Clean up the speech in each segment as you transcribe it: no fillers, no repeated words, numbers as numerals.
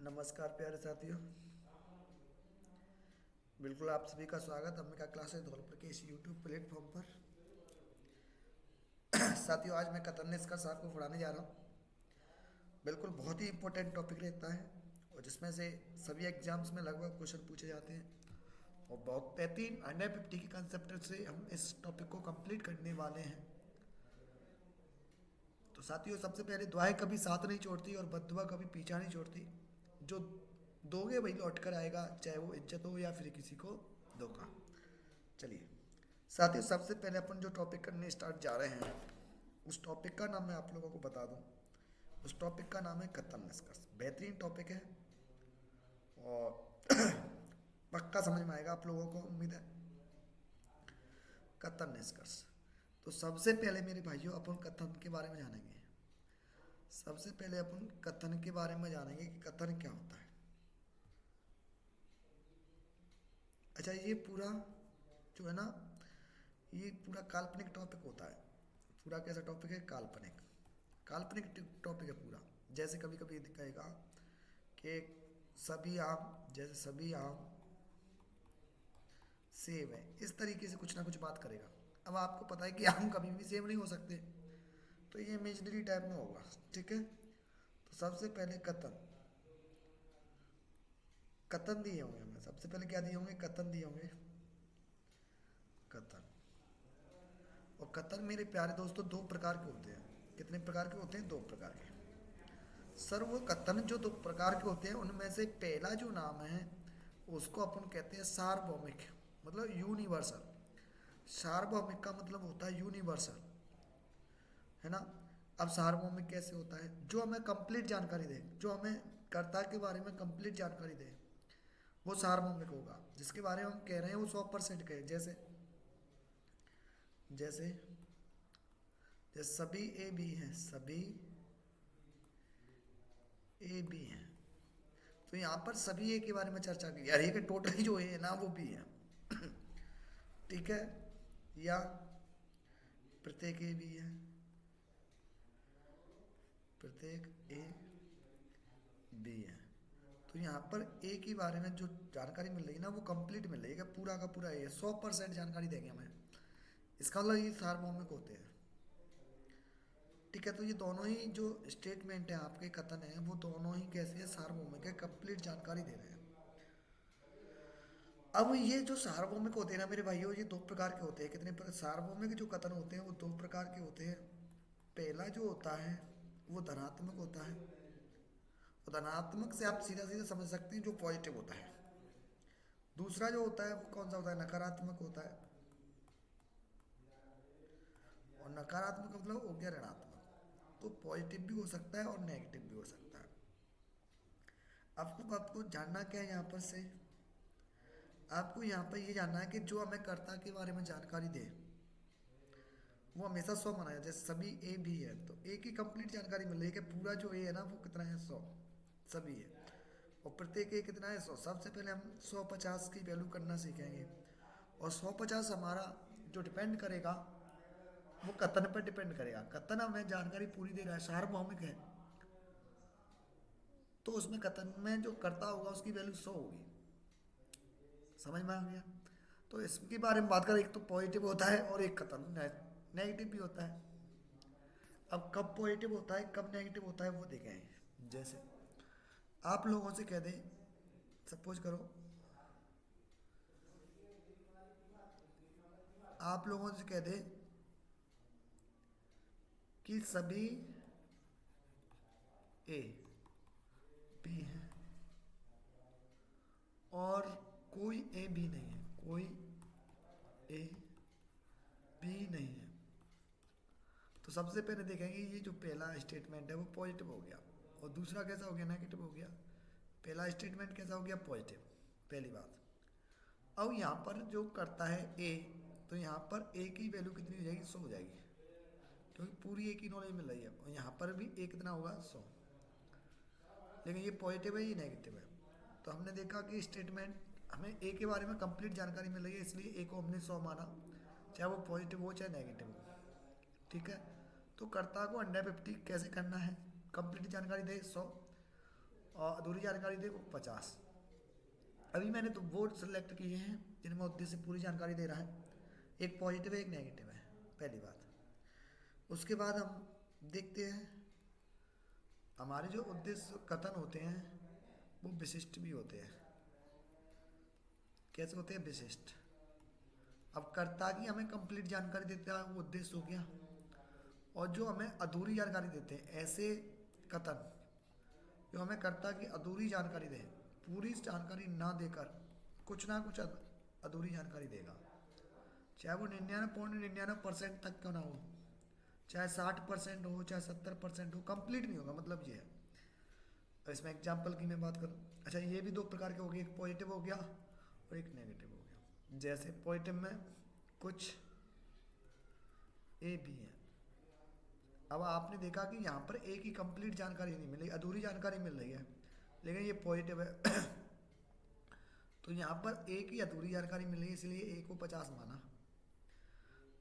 नमस्कार प्यारे साथियों। बिल्कुल आप सभी का स्वागत अम्बिका क्लासेस धौलपुर के इस यूट्यूब प्लेटफॉर्म पर। साथियों, आज मैं कतरनी निष्कर्ष आपको पढ़ाने जा रहा हूँ। बिल्कुल बहुत ही इंपॉर्टेंट टॉपिक रहता है और जिसमें से सभी एग्जाम्स में लगभग क्वेश्चन पूछे जाते हैं और बहुत 33 के कंसेप्ट से हम इस टॉपिक को कंप्लीट करने वाले हैं। तो साथियों, सबसे पहले दुआएं कभी साथ नहीं छोड़ती और बद्दुआ कभी पीछा नहीं छोड़ती। जो दोगे वही लौट कर आएगा, चाहे वो इज्जत हो या फिर किसी को धोखा। चलिए साथियों, सबसे पहले अपन जो टॉपिक करने स्टार्ट जा रहे हैं उस टॉपिक का नाम मैं आप लोगों को बता दूं। उस टॉपिक का नाम है कथन निष्कर्ष। बेहतरीन टॉपिक है और पक्का समझ में आएगा आप लोगों को, उम्मीद है। कथन निष्कर्ष। तो सबसे पहले मेरे भाइयों अपन कथन के बारे में जानेंगे। सबसे पहले अपन कथन के बारे में जानेंगे कि कथन क्या होता है। अच्छा, ये पूरा जो है ना, ये पूरा काल्पनिक टॉपिक होता है। पूरा कैसा टॉपिक है? काल्पनिक। काल्पनिक टॉपिक है पूरा। जैसे कभी कभी कहेगा कि सभी आम, जैसे सभी आम सेब है, इस तरीके से कुछ ना कुछ बात करेगा। अब आपको पता है कि आम कभी भी सेब नहीं हो सकते, तो ये इमेजिनरी टाइप में होगा। ठीक है, तो सबसे पहले कथन। कथन दिए होंगे हमें। सबसे पहले क्या दिए होंगे? कथन दिए होंगे। कथन। और कथन मेरे प्यारे दोस्तों दो प्रकार के होते हैं। कितने प्रकार के होते हैं? दो प्रकार के। सर वो कथन जो दो प्रकार के होते हैं उनमें से पहला जो नाम है उसको अपन कहते हैं सार्वभौमिक, मतलब यूनिवर्सल। सार्वभौमिक का मतलब होता है यूनिवर्सल, है ना। अब सार्वभौमिक कैसे होता है? जो हमें कंप्लीट जानकारी दे, जो हमें कर्ता के बारे में कंप्लीट जानकारी दे, वो सार्वभौमिक होगा। जिसके बारे में हम कह रहे हैं वो 100% कहे। जैसे जैसे जैसे सभी ए बी हैं, सभी ए बी हैं। तो यहाँ पर सभी ए के बारे में चर्चा की, यार ये कि टोटली जो ए है ना वो बी है। ठीक है, या प्रत्येक ए बी है, प्रत्येक ए बी है। तो यहाँ पर ए के बारे में जो जानकारी मिल रही है ना वो कंप्लीट मिल रही है, कि पूरा का पूरा ए 100% जानकारी देंगे हमें। इसका मतलब ये सार्वभौमिक होते हैं। ठीक है, तो ये दोनों ही जो स्टेटमेंट है आपके, कथन है, वो दोनों ही कैसे है? सार्वभौमिक है, कंप्लीट जानकारी दे रहे हैं। अब ये जो सार्वभौमिक होते हैं ना मेरे भाइयों, ये दो प्रकार के होते हैं। कितने प्रकार सार्वभौमिक जो कथन होते हैं वो दो प्रकार के होते हैं। पहला जो होता है वो धनात्मक होता है। और धनात्मक से आप सीधा सीधा समझ सकते हैं जो पॉजिटिव होता है। दूसरा जो होता है वो कौन सा होता है? नकारात्मक होता है। और नकारात्मक मतलब हो गया ऋणात्मक। तो पॉजिटिव भी हो सकता है और नेगेटिव भी हो सकता है। आपको आपको जानना क्या है यहाँ पर से? आपको यहाँ पर ये जानना है कि जो हमें कर्ता के बारे में जानकारी दे वो हमेशा 100 माना है। जैसे सभी ए भी है तो ए की कंप्लीट जानकारी मिल रही है कि पूरा जो ए है ना वो कितना है? 100 सभी है। और प्रत्येक ए कितना है? 100। सबसे पहले हम 150 की वैल्यू करना सीखेंगे। और 150 हमारा जो डिपेंड करेगा वो कथन पर डिपेंड करेगा। कथन हमें जानकारी पूरी दे रहा है, सार्वभौमिक है, तो उसमें कथन में जो कर्ता होगा उसकी वैल्यू 100 होगी। समझ में आ गया? तो इसके बारे में बात करें, एक तो पॉजिटिव होता है और एक कथन नेगेटिव भी होता है। अब कब पॉजिटिव होता है कब नेगेटिव होता है वो देखें। जैसे आप लोगों से कह दें, सपोज करो आप लोगों से कह दें कि सभी ए बी हैं और कोई ए बी नहीं है, कोई ए बी नहीं है। तो सबसे पहले देखेंगे ये जो पहला स्टेटमेंट है वो पॉजिटिव हो गया और दूसरा कैसा हो गया? नेगेटिव हो गया। पहला स्टेटमेंट कैसा हो गया? पॉजिटिव, पहली बात। अब यहाँ पर जो करता है ए, तो यहाँ पर ए की वैल्यू कितनी हो जाएगी? 100 हो जाएगी, क्योंकि पूरी ए की नॉलेज मिल रही है। और यहाँ पर भी ए कितना होगा? 100। लेकिन ये पॉजिटिव है, ये नेगेटिव है। तो हमने देखा कि स्टेटमेंट हमें ए के बारे में कंप्लीट जानकारी मिल रही है, इसलिए ए को हमने 100 माना, चाहे वो पॉजिटिव हो चाहे नेगेटिव हो। ठीक है, तो कर्ता को अंडर 50 कैसे करना है? कंप्लीट जानकारी दे 100, और अधूरी जानकारी देखो 50। अभी मैंने तो वो सिलेक्ट किए हैं जिनमें उद्देश्य पूरी जानकारी दे रहा है, एक पॉजिटिव है एक नेगेटिव है, पहली बात। उसके बाद हम देखते हैं हमारे जो उद्देश्य कथन होते हैं वो विशिष्ट भी होते हैं। कैसे होते हैं? विशिष्ट। अब कर्ता की हमें कंप्लीट जानकारी देता है वो उद्देश्य हो गया, और जो हमें अधूरी जानकारी देते हैं ऐसे कथन जो हमें कर्ता की अधूरी जानकारी दे, पूरी जानकारी ना देकर कुछ ना कुछ अधूरी जानकारी देगा, चाहे वो 99.99% तक क्यों ना हो, चाहे 60% हो, चाहे 70% हो, कंप्लीट नहीं होगा, मतलब ये है। अब इसमें एग्जाम्पल की मैं बात करूँ, अच्छा ये भी दो प्रकार के हो गए, एक पॉजिटिव हो गया और एक नेगेटिव हो गया। जैसे पॉजिटिव में कुछ ए बी है। अब आपने देखा कि यहाँ पर ए की कंप्लीट जानकारी नहीं मिली, अधूरी जानकारी मिल रही है, लेकिन ये पॉजिटिव है तो यहाँ पर ए की अधूरी जानकारी मिली इसलिए ए को 50 माना।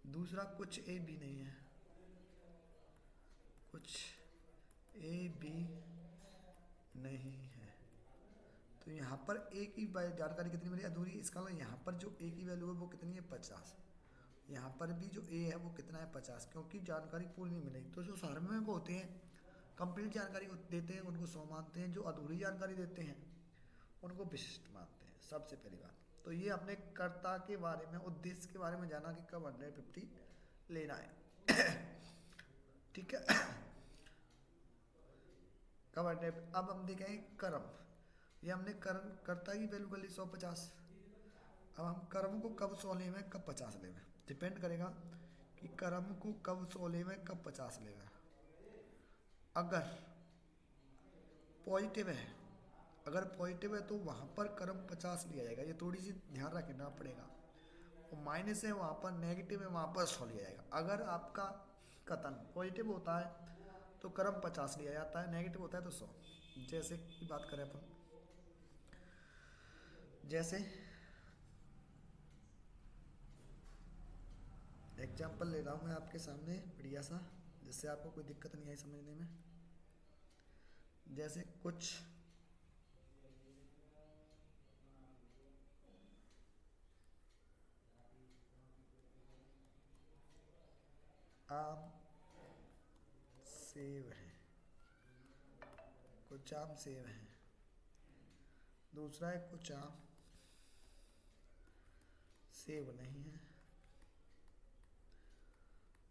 दूसरा कुछ ए बी नहीं है, कुछ ए बी नहीं है, तो यहाँ पर ए की जानकारी कितनी मिली? अधूरी। इसका मतलब यहाँ पर जो ए की वैल्यू है वो कितनी है? 50। यहाँ पर भी जो ए है वो कितना है? 50, क्योंकि जानकारी पूरी नहीं मिलेगी। तो जो सार्वभौमिक होते हैं कंप्लीट जानकारी देते हैं उनको 100 मानते हैं, जो अधूरी जानकारी देते हैं उनको विशिष्ट मानते हैं, सबसे पहली बात। तो ये अपने कर्ता के बारे में, उद्देश्य के बारे में जाना कि कब 150 लेना है ठीक है कब 100। अब हम देखेंगे कर्म। ये हमने कर्म कर्ता की वैल्यू कर ली 150। अब हम कर्म को कब 100 लें, कब 50 लें, डिपेंड करेगा कि कर्म को कब 100 लें, कब 50 लें। अगर पॉजिटिव है, अगर पॉजिटिव है तो वहाँ पर कर्म 50 लिया जाएगा, ये थोड़ी सी ध्यान रखना पड़ेगा। और माइनस है वहाँ पर, नेगेटिव है वहाँ पर 100 लिया जाएगा। अगर आपका कथन पॉजिटिव होता है तो कर्म 50 लिया जाता है, नेगेटिव होता है तो 100। जैसे की बात करें अपन, जैसे एग्जाम्पल ले रहा हूँ मैं आपके सामने बढ़िया सा, जिससे आपको कोई दिक्कत नहीं आई समझने में। जैसे कुछ आम सेब है, कुछ आम सेब हैं। दूसरा है कुछ आम सेब नहीं है।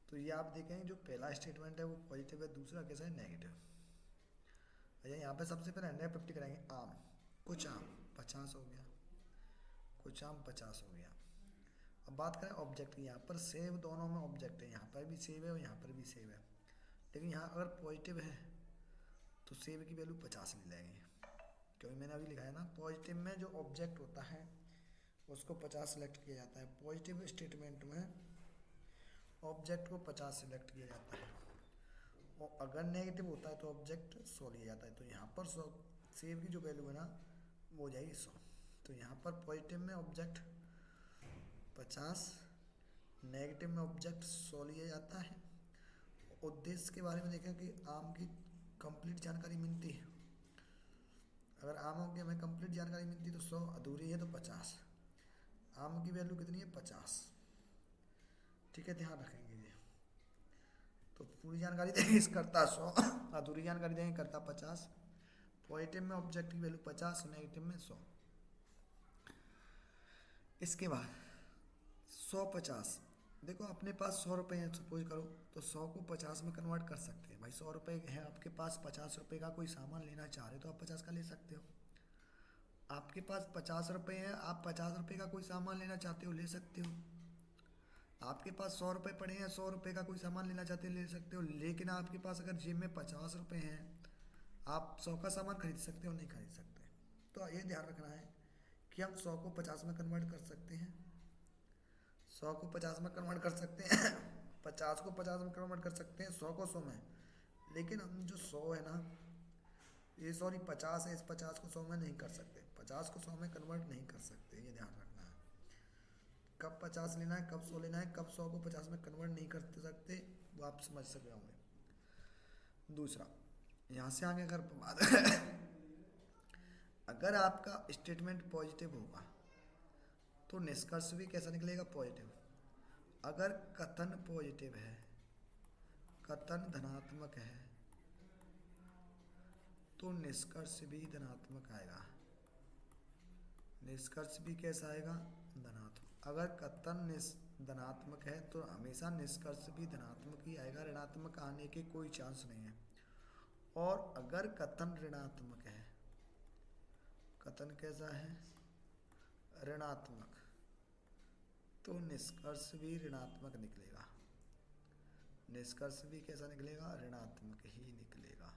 तो ये आप देखें जो पहला स्टेटमेंट है वो पॉजिटिव है, दूसरा कैसा है? नेगेटिव। अच्छा यहाँ पे सबसे पहले 150 कराएंगे। आम, कुछ आम 50 हो गया, कुछ आम 50 हो गया। अब बात करें ऑब्जेक्ट की, यहाँ पर सेब दोनों में ऑब्जेक्ट है, यहाँ पर भी सेब है और यहाँ पर भी सेब है, लेकिन यहाँ अगर पॉजिटिव है तो सेब की वैल्यू 50 ले लेंगे, क्योंकि मैंने अभी लिखा है ना पॉजिटिव में जो ऑब्जेक्ट होता है उसको 50 सेलेक्ट किया जाता है। पॉजिटिव स्टेटमेंट में ऑब्जेक्ट को 50 सेलेक्ट किया जाता है, और अगर नेगेटिव होता है तो ऑब्जेक्ट 100 लिया जाता है। तो यहाँ पर 100 सेब की जो वैल्यू है ना वो हो जाएगी 100। तो यहाँ पर पॉजिटिव में ऑब्जेक्ट 50, नेगेटिव में ऑब्जेक्ट 100 लिया जाता है। उद्देश्य के बारे में देखें कि आम की कंप्लीट जानकारी मिलती है, अगर आमों की हमें कंप्लीट जानकारी मिलती है तो 100, अधूरी है तो 50। आम की वैल्यू कितनी है? 50। ठीक है, ध्यान रखेंगे ये। तो पूरी जानकारी देंगे इस करता 100, अधूरी जानकारी देंगे करता 50। पॉजिटिव में ऑब्जेक्ट की वैल्यू 50, नेगेटिव में 100। इसके बाद 100-50, देखो अपने पास 100 रुपये हैं सपोज करो, तो 100 को 50 में कन्वर्ट कर सकते हैं। भाई 100 रुपये है आपके पास, 50 रुपये का कोई सामान लेना चाह रहे हो तो आप 50 का ले सकते हो। आपके पास 50 रुपये हैं, आप 50 रुपये का कोई सामान लेना चाहते हो, ले सकते हो। आपके पास 100 रुपये पड़े हैं, 100 रुपये का कोई सामान लेना चाहते हो, ले सकते हो। लेकिन आपके पास अगर जेब में 50 रुपये हैं, आप 100 का सामान खरीद सकते हो, नहीं खरीद सकते। तो ये ध्यान रखना है कि हम 100 को 50 में कन्वर्ट कर सकते हैं, 100 को 50 में कन्वर्ट कर सकते हैं 50 को 50 में कन्वर्ट कर सकते हैं, 100 को 100 में। लेकिन हम जो 100 है ना, ये सॉरी 50 है, इस 50 को 100 में नहीं कर सकते, 50 को 100 में कन्वर्ट नहीं कर सकते, ये ध्यान रखना है। कब 50 लेना है, कब 100 लेना है, कब 100 को 50 में कन्वर्ट नहीं कर सकते, वो आप समझ सके होंगे। दूसरा, यहाँ से आगे अगर बात अगर आपका स्टेटमेंट पॉजिटिव होगा तो निष्कर्ष भी कैसा निकलेगा? पॉजिटिव। अगर कथन पॉजिटिव है, कथन धनात्मक है, तो निष्कर्ष भी धनात्मक आएगा। निष्कर्ष भी कैसा आएगा? धनात्मक। अगर कथन धनात्मक है तो हमेशा निष्कर्ष भी धनात्मक ही आएगा, ऋणात्मक आने के कोई चांस नहीं है। और अगर कथन ऋणात्मक है, कथन कैसा है? ऋणात्मक, तो निष्कर्ष भी ऋणात्मक निकलेगा। निष्कर्ष भी कैसा निकलेगा? ऋणात्मक ही निकलेगा।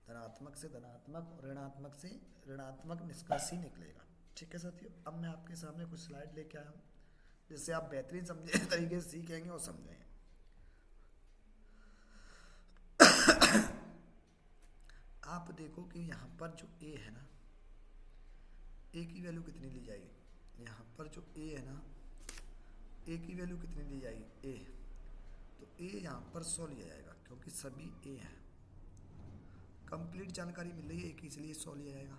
धनात्मक से धनात्मक और ऋणात्मक से ऋणात्मक निष्कर्ष ही निकलेगा। ठीक है साथियों, अब मैं आपके सामने कुछ स्लाइड लेके आया हूँ जिससे आप बेहतरीन समझे तरीके से सीखेंगे और समझेंगे। आप देखो कि यहाँ पर जो ए है ना, ए की वैल्यू कितनी ली जाएगी? यहाँ पर जो ए है ना, ए की वैल्यू कितनी ली जाएगी? ए, तो ए यहाँ पर 100 लिया जाएगा क्योंकि सभी ए हैं। कंप्लीट जानकारी मिल रही है ए की, इसलिए 100 लिया जाएगा।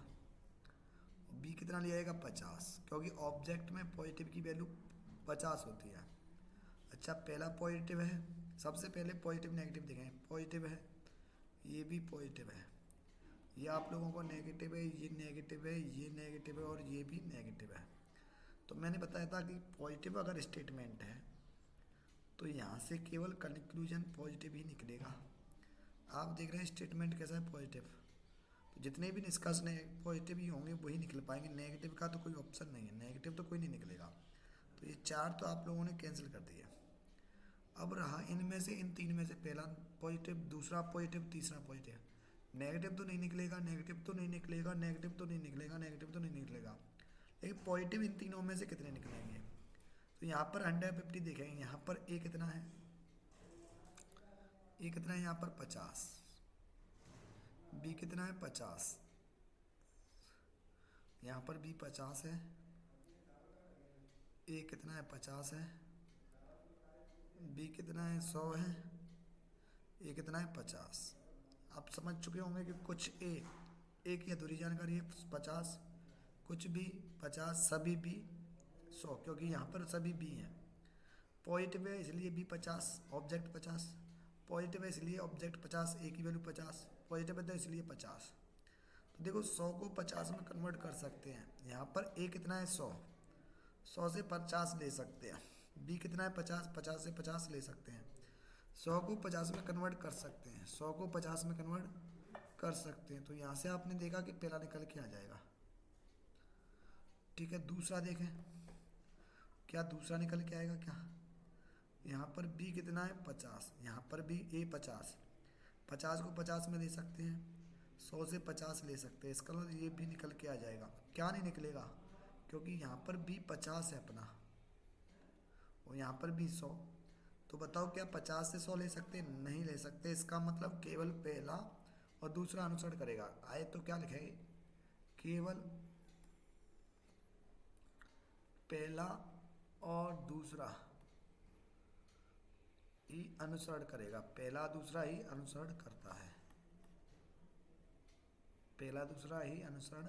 बी कितना लिया जाएगा? 50, क्योंकि ऑब्जेक्ट में पॉजिटिव की वैल्यू 50 होती है। अच्छा, पहला पॉजिटिव है, सबसे पहले पॉजिटिव नेगेटिव देखें। पॉजिटिव है, ये भी पॉजिटिव है, ये आप लोगों को नेगेटिव है, ये नेगेटिव है, ये नेगेटिव है और ये भी नेगेटिव है। तो मैंने बताया था कि पॉजिटिव अगर स्टेटमेंट है तो यहाँ से केवल कंक्लूजन पॉजिटिव ही निकलेगा। आप देख रहे हैं स्टेटमेंट कैसा है? पॉजिटिव। तो जितने भी निष्कर्ष पॉजिटिव ही होंगे वही निकल पाएंगे, नेगेटिव का तो कोई ऑप्शन नहीं है, नेगेटिव तो कोई नहीं निकलेगा। तो ये 4 तो आप लोगों ने कैंसिल कर दिया। अब रहा इनमें से, इन 3 में से पहला पॉजिटिव, दूसरा पॉजिटिव, तीसरा पॉजिटिव। नेगेटिव तो नहीं निकलेगा, नेगेटिव तो नहीं निकलेगा, नेगेटिव तो नहीं निकलेगा, नेगेटिव तो नहीं निकलेगा, लेकिन पॉजिटिव इन तीनों में से कितने निकलेंगे? तो यहाँ पर 150 देखेंगे। यहाँ पर ए कितना है? ए कितना है यहाँ पर? 50। बी कितना है? 50। यहाँ पर बी 50 है। ए कितना है? 50 है। बी कितना है? 100 है। ए कितना है? 50। आप समझ चुके होंगे कि कुछ ए की अधूरी जानकारी है 50, कुछ बी 50, सभी बी 100, क्योंकि यहाँ पर सभी बी हैं। पॉजिटिव है इसलिए बी 50, ऑब्जेक्ट 50। पॉजिटिव है इसलिए ऑब्जेक्ट 50, ए की वैल्यू 50। पॉजिटिव है तो इसलिए 50। तो देखो 100 को 50 में कन्वर्ट कर सकते हैं। यहाँ पर ए कितना है? 100, 100 से 50 ले सकते हैं। बी कितना है? 50, 50 से 50 ले सकते हैं। 100 को 50 में कन्वर्ट कर सकते हैं, 100 को 50 में कन्वर्ट कर सकते हैं। तो यहाँ से आपने देखा कि पहला निकल के आ जाएगा। ठीक है, दूसरा देखें, क्या दूसरा निकल के आएगा? क्या यहाँ पर बी कितना है? 50। यहाँ पर भी ए 50, 50 को 50 में ले सकते हैं, 100 से 50 ले सकते हैं। इसका मतलब ये भी निकल के आ जाएगा। क्या नहीं निकलेगा? क्योंकि यहाँ पर बी 50 है अपना और यहाँ पर भी 100। तो बताओ क्या 50 से 100 ले सकते हैं? नहीं ले सकते। इसका मतलब केवल पहला और दूसरा अनुसरण करेगा। आए तो क्या लिखेंगे? केवल पहला और दूसरा ही अनुसरण करेगा। पहला दूसरा ही अनुसरण करता है, पहला दूसरा ही अनुसरण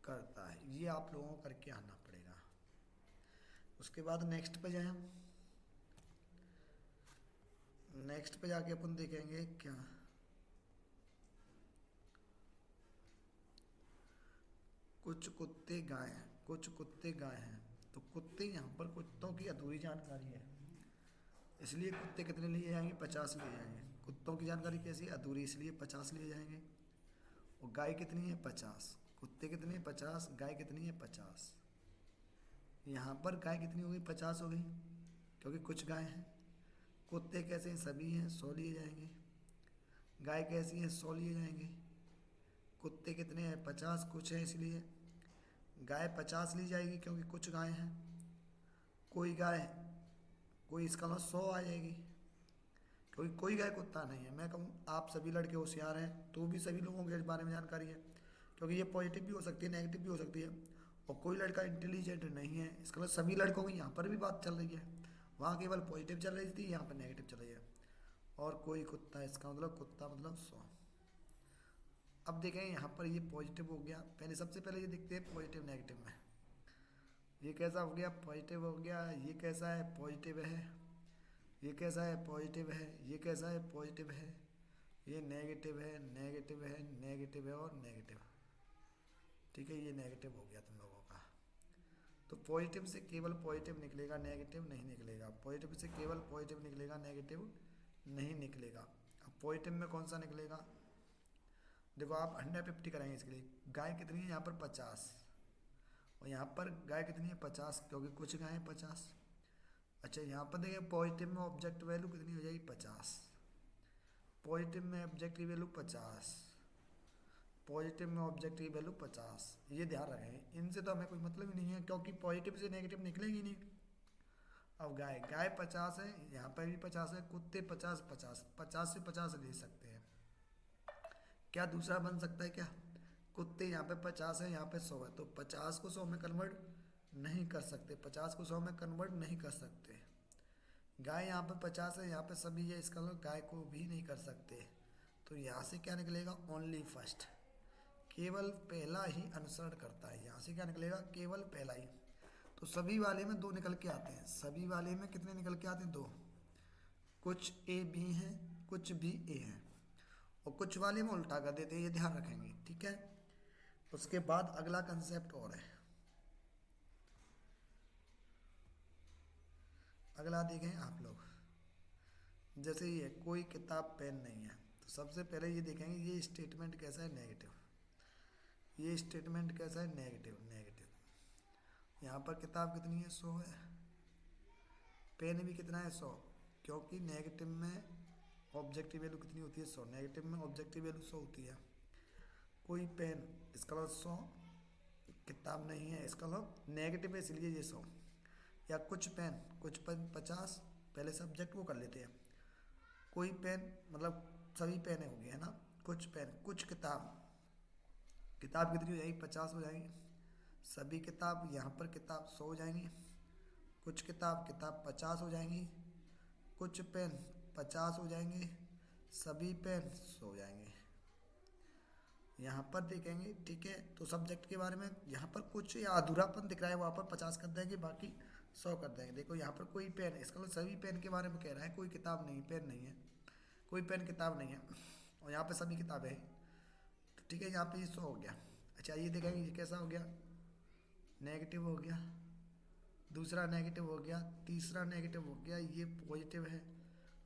करता है। ये आप लोगों को करके आना पड़ेगा। उसके बाद नेक्स्ट पे जाए हम। नेक्स्ट पे जाके अपन देखेंगे क्या कुछ कुत्ते गाय हैं, कुछ कुत्ते गाय हैं। तो कुत्ते, यहाँ पर कुत्तों की अधूरी जानकारी है, इसलिए कुत्ते कितने लिए जाएंगे? 50 लिए जाएंगे। कुत्तों की जानकारी कैसी? अधूरी, इसलिए 50 लिए जाएंगे। और गाय कितनी है? 50। कुत्ते कितने हैं? 50। गाय कितनी है? 50। यहाँ पर गाय कितनी हो गई? 50 हो गई, क्योंकि कुछ गाय हैं। कुत्ते कैसे हैं? सभी हैं, 100 लिए जाएंगे। गाय कैसी है? 100 लिए जाएंगे। कुत्ते कितने हैं? 50, कुछ है इसलिए गाय 50 ली जाएगी, क्योंकि कुछ गाय हैं। कोई गाय, कोई, इसका मतलब 100 आ जाएगी, क्योंकि कोई गाय कुत्ता नहीं है। मैं कहूँ आप सभी लड़के होशियार हैं तो भी सभी लोगों के इस बारे में जानकारी है, क्योंकि ये पॉजिटिव भी हो सकती है, नेगेटिव भी हो सकती है। और कोई लड़का इंटेलिजेंट नहीं है, इसका मतलब सभी लड़कों की यहाँ पर भी बात चल रही है। वहाँ केवल पॉजिटिव चल रही थी, यहाँ पर नेगेटिव चल रही है। और कोई कुत्ता, इसका मतलब कुत्ता मतलब 100। अब देखें यहाँ पर ये पॉजिटिव हो गया, पहले सबसे पहले ये देखते हैं पॉजिटिव नेगेटिव में। ये कैसा हो गया, पॉजिटिव हो गया। ये कैसा है, पॉजिटिव है। ये कैसा है, पॉजिटिव है। ये कैसा है, पॉजिटिव है। ये नेगेटिव है, नेगेटिव है, नेगेटिव है और नेगेटिव। ठीक है, ये नेगेटिव हो गया तुम लोगों का। तो पॉजिटिव से केवल पॉजिटिव निकलेगा, नेगेटिव नहीं निकलेगा। पॉजिटिव से केवल पॉजिटिव निकलेगा, नेगेटिव नहीं निकलेगा। अब पॉजिटिव में कौन सा निकलेगा, देखो आप 150 कराएंगे इसके लिए। गाय कितनी है यहाँ पर, 50। और यहाँ पर गाय कितनी है, 50, क्योंकि कुछ गाय 50। अच्छा, यहाँ पर देखिए पॉजिटिव में ऑब्जेक्ट वैल्यू कितनी हो जाएगी, 50। पॉजिटिव में ऑब्जेक्टिव वैल्यू 50। पॉजिटिव में ऑब्जेक्टिव वैल्यू 50। ये ध्यान रखें, इनसे तो हमें कोई मतलब ही नहीं है, क्योंकि पॉजिटिव से नेगेटिव निकलेगी नहीं। अब गाय गाय 50 है, यहाँ पर भी 50 है। कुत्ते 50 50, 50 से 50 ले सकते हैं। क्या दूसरा बन सकता है क्या, कुत्ते यहाँ पे 50 है, यहाँ पे 100 है, तो 50 को 100 में कन्वर्ट नहीं कर सकते। 50 को 100 में कन्वर्ट नहीं कर सकते। गाय यहाँ पे 50 है, यहाँ पे सभी है, इसका मतलब गाय को भी नहीं कर सकते। तो यहाँ से क्या निकलेगा, ओनली फर्स्ट, केवल पहला ही अनुसरण करता है। यहाँ से क्या निकलेगा, केवल पहला ही। तो सभी वाले में 2 निकल के आते हैं। सभी वाले में कितने निकल के आते हैं, 2। कुछ ए बी हैं, कुछ बी ए हैं, और कुछ वाले में उल्टा कर देते हैं, ये ध्यान रखेंगे। ठीक है, उसके बाद अगला कंसेप्ट और है। अगला देखें आप लोग, जैसे ये कोई किताब पेन नहीं है, तो सबसे पहले ये देखेंगे ये स्टेटमेंट कैसा है, नेगेटिव। ये स्टेटमेंट कैसा है, नेगेटिव नेगेटिव। यहाँ पर किताब कितनी है, 100 है। पेन भी कितना है, 100, क्योंकि नेगेटिव में ऑब्जेक्टिव वैल्यू कितनी होती है, 100। नेगेटिव में ऑब्जेक्टिव वैल्यू 100 होती है। कोई पेन, इसका मतलब 100। किताब नहीं है, इसका मतलब नेगेटिव है, इसलिए ये 100। या कुछ पेन 50, पहले सब्जेक्ट वो कर लेते हैं। कोई पेन मतलब सभी पेन हो गए है ना। कुछ पेन, कुछ किताब, किताब कितनी हो जाएगी, 50 हो जाएगी। सभी किताब, यहाँ पर किताब 100 हो जाएंगी। कुछ किताब 50 हो जाएंगी। कुछ पेन 50 हो जाएंगे। सभी पेन 100 हो जाएंगे। यहाँ पर देखेंगे, ठीक है, तो सब्जेक्ट के बारे में यहाँ पर कुछ या अधूरापन दिख रहा है, वहाँ पर 50 कर देंगे, बाकी 100 कर देंगे। देखो यहाँ पर कोई पेन है, इसका मतलब सभी पेन के बारे में कह रहा है, कोई किताब नहीं, पेन नहीं है, कोई पेन किताब नहीं है। और यहाँ पे सभी किताबें हैं, तो ठीक है, यहाँ पे ये 100 हो गया। अच्छा, ये देखेंगे ये कैसा हो गया, नेगेटिव हो गया। दूसरा नेगेटिव हो गया, तीसरा नेगेटिव हो गया। ये पॉजिटिव है,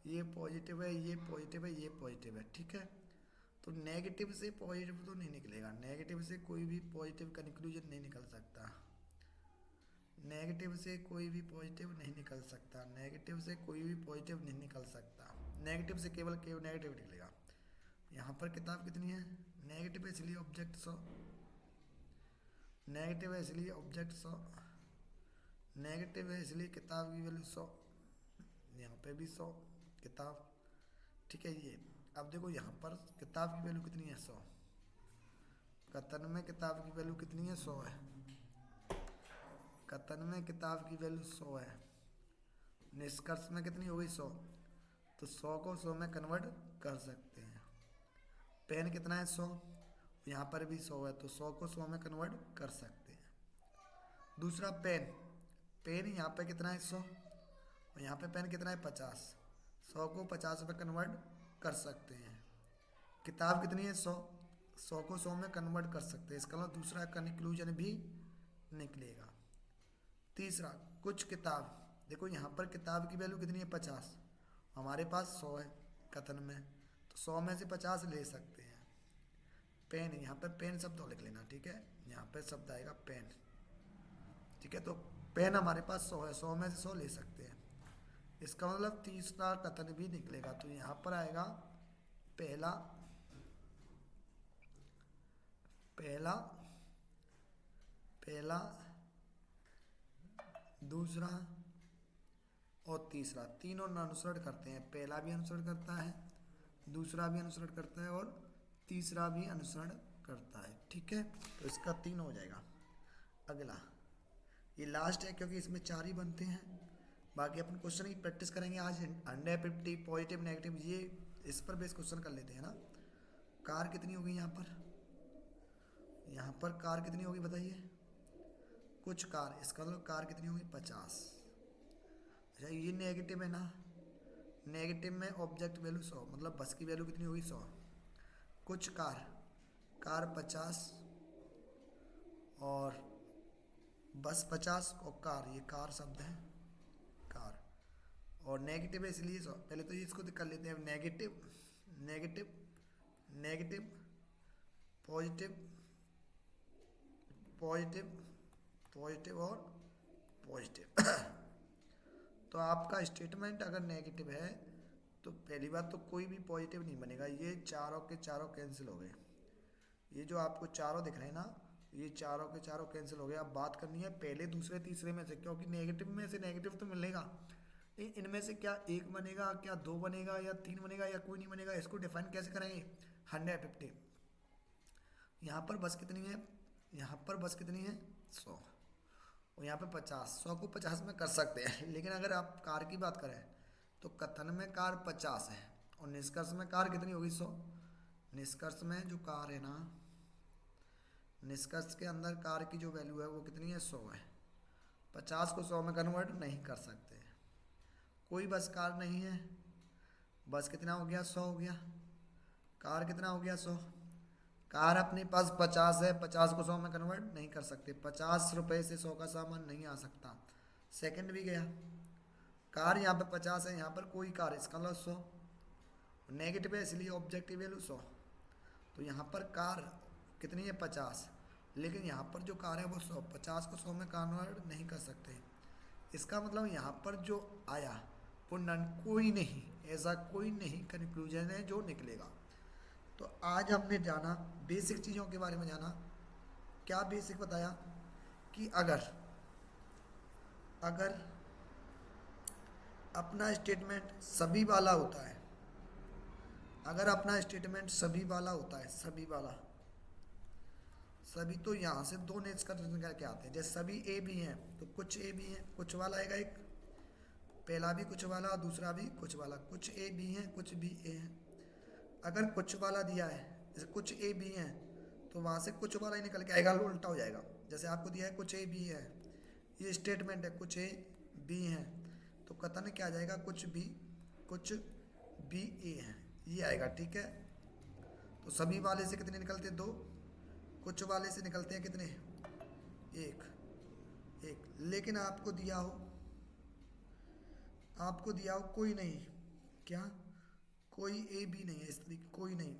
ये पॉजिटिव है, ये पॉजिटिव है, ये पॉजिटिव है। ठीक है, तो नेगेटिव से पॉजिटिव तो नहीं निकलेगा। नेगेटिव से कोई भी पॉजिटिव कंक्लूजन नहीं निकल सकता। नेगेटिव से कोई भी पॉजिटिव नहीं निकल सकता। नेगेटिव से कोई भी पॉजिटिव नहीं निकल सकता। नेगेटिव से केवल केवल नेगेटिव निकलेगा। यहाँ पर किताब कितनी है, नेगेटिव है, इसलिए ऑब्जेक्ट 100। नेगेटिव है इसलिए ऑब्जेक्ट 100। नेगेटिव है इसलिए किताब की वैल्यू 100। यहाँ पे भी 100 किताब। ठीक है, ये अब देखो यहाँ पर किताब की वैल्यू कितनी है, 100। कथन में किताब की वैल्यू कितनी है, 100 है। कथन में किताब की वैल्यू 100 है। निष्कर्ष में कितनी हो गई, 100। तो 100 को 100 में कन्वर्ट कर सकते हैं। पेन कितना है, 100, यहाँ पर भी 100 है, तो 100 को 100 में कन्वर्ट कर सकते हैं। दूसरा पेन, पेन यहाँ पे कितना है, 100, और यहाँ पे पेन कितना है, 50। 100 को 50 में कन्वर्ट कर सकते हैं। किताब कितनी है, 100, 100 को 100 में कन्वर्ट कर सकते हैं। इसका मतलब दूसरा कंक्लूजन भी निकलेगा। तीसरा, कुछ किताब, देखो यहाँ पर किताब की वैल्यू कितनी है, 50, हमारे पास 100 है कथन में, तो 100 में से 50 ले सकते हैं। पेन, यहाँ पर पेन शब्द लिख लेना, ठीक है, यहाँ पर शब्द आएगा पेन। ठीक है, तो पेन हमारे पास 100 है, 100 में से 100 ले सकते हैं। इसका मतलब तीसरा कथन भी निकलेगा। तो यहाँ पर आएगा पहला, पहला, पहला, दूसरा और तीसरा, तीनों अनुसरण करते हैं। पहला भी अनुसरण करता है, दूसरा भी अनुसरण करता है और तीसरा भी अनुसरण करता है। ठीक है, तो इसका 3 हो जाएगा। अगला, ये लास्ट है क्योंकि इसमें 4 ही बनते हैं। बाकी अपन क्वेश्चन की प्रैक्टिस करेंगे आज। 150 पॉजिटिव नेगेटिव, ये इस पर बेस क्वेश्चन कर लेते हैं ना। कार कितनी हो गई यहाँ पर, यहाँ पर कार कितनी होगी बताइए, कुछ कार, इसका मतलब कार कितनी होगी 50। अच्छा ये नेगेटिव है ना, नेगेटिव में ऑब्जेक्ट वैल्यू 100, मतलब बस की वैल्यू कितनी होगी 100। कुछ कार, कार 50 और बस 50 और कार, ये कार शब्द है कार, और नेगेटिव है इसलिए 100। पहले तो ये इसको कर लेते हैं, negative negative negative positive positive positive और पॉजिटिव। तो आपका स्टेटमेंट अगर नेगेटिव है तो पहली बात तो कोई भी पॉजिटिव नहीं बनेगा, ये चारों के चारों कैंसिल हो गए। ये जो आपको चारों दिख रहे हैं ना, ये चारों के चारों कैंसिल हो गए। अब बात करनी है पहले दूसरे तीसरे में से, क्योंकि नेगेटिव में से नेगेटिव तो मिलेगा, लेकिन इनमें से क्या एक बनेगा, क्या दो बनेगा, या तीन बनेगा, या कोई नहीं बनेगा, इसको डिफाइन कैसे करेंगे। 150। यहाँ पर बस कितनी है, यहाँ पर बस कितनी है 100, और यहाँ पे 50, 100 को 50 में कर सकते हैं। लेकिन अगर आप कार की बात करें तो कथन में कार 50 है और निष्कर्ष में कार कितनी होगी 100। निष्कर्ष में जो कार है ना, निष्कर्ष के अंदर कार की जो वैल्यू है वो कितनी है 100 है। 50 को 100 में कन्वर्ट नहीं कर सकते। कोई बस कार नहीं है, बस कितना हो गया 100 हो गया, कार कितना हो गया 100, कार अपने पास 50 है, 50 को 100 में कन्वर्ट नहीं कर सकते। 50 रुपये से 100 का सामान नहीं आ सकता। सेकंड भी गया, कार यहाँ पे 50 है, यहाँ पर कोई कार, इसका मतलब 100 नेगेटिव है इसलिए ऑब्जेक्टिव वैल्यू 100। तो यहाँ पर कार कितनी है 50, लेकिन यहाँ पर जो कार है वो 100, 50 को 100 में कन्वर्ट नहीं कर सकते। इसका मतलब यहाँ पर जो आया वो नन, कोई नहीं, ऐसा कोई नहीं कंक्लूजन है जो निकलेगा। तो आज हमने जाना बेसिक चीज़ों के बारे में जाना। क्या बेसिक बताया कि अगर अपना स्टेटमेंट सभी वाला होता है, अगर अपना स्टेटमेंट सभी वाला होता है, सभी वाला, सभी, तो यहाँ से दो निष्कर्ष निकल के आते हैं। जैसे सभी ए भी हैं तो कुछ ए भी हैं, कुछ वाला आएगा एक, पहला भी कुछ वाला और दूसरा भी कुछ वाला, कुछ ए भी हैं कुछ बी ए हैं। अगर कुछ वाला दिया है, जैसे कुछ ए बी हैं, तो वहाँ से कुछ वाला ही निकल के आएगा, उल्टा हो जाएगा। जैसे आपको दिया है कुछ ए बी है, ये स्टेटमेंट है, कुछ ए बी हैं, तो कथन क्या आ जाएगा, कुछ बी ए हैं, ये आएगा। ठीक है, तो सभी वाले से कितने निकलते हैं 2, कुछ वाले से निकलते हैं कितने, एक। लेकिन आपको दिया हो कोई नहीं, क्या कोई ए बी नहीं है, इस तरीके कोई नहीं,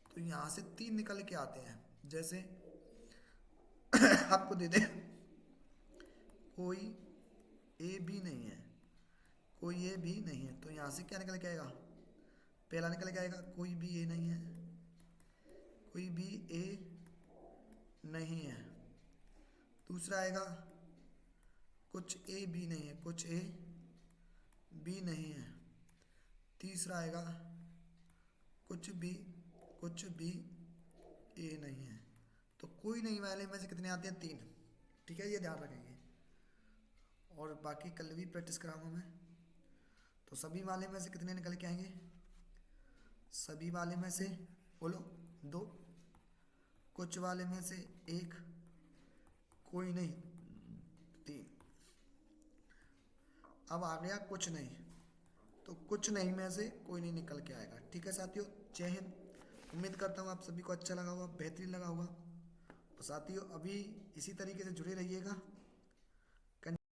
तो यहाँ से 3 निकल के आते हैं। जैसे आपको दे दे कोई ए बी नहीं है, कोई ए बी नहीं है, तो यहाँ से क्या निकल के आएगा, पहला निकल के आएगा कोई भी ए नहीं है, कोई भी ए नहीं है। दूसरा आएगा कुछ ए बी नहीं है, कुछ ए बी नहीं है। तीसरा आएगा कुछ बी ए नहीं है। तो कोई नहीं वाले में से कितने आते हैं 3। ठीक है, ये ध्यान रखेंगे, और बाकी कल भी प्रैक्टिस कराऊंगा मैं। तो सभी वाले में से कितने निकल के आएंगे, सभी वाले में से बोलो 2, कुछ वाले में से 1, कोई नहीं 3। अब आ गया कुछ नहीं, तो कुछ नहीं में से कोई नहीं निकल के आएगा। ठीक है साथियों, जय हिंद। उम्मीद करता हूँ आप सभी को अच्छा लगा होगा, बेहतरीन लगा होगा। और साथियों अभी इसी तरीके से जुड़े रहिएगा।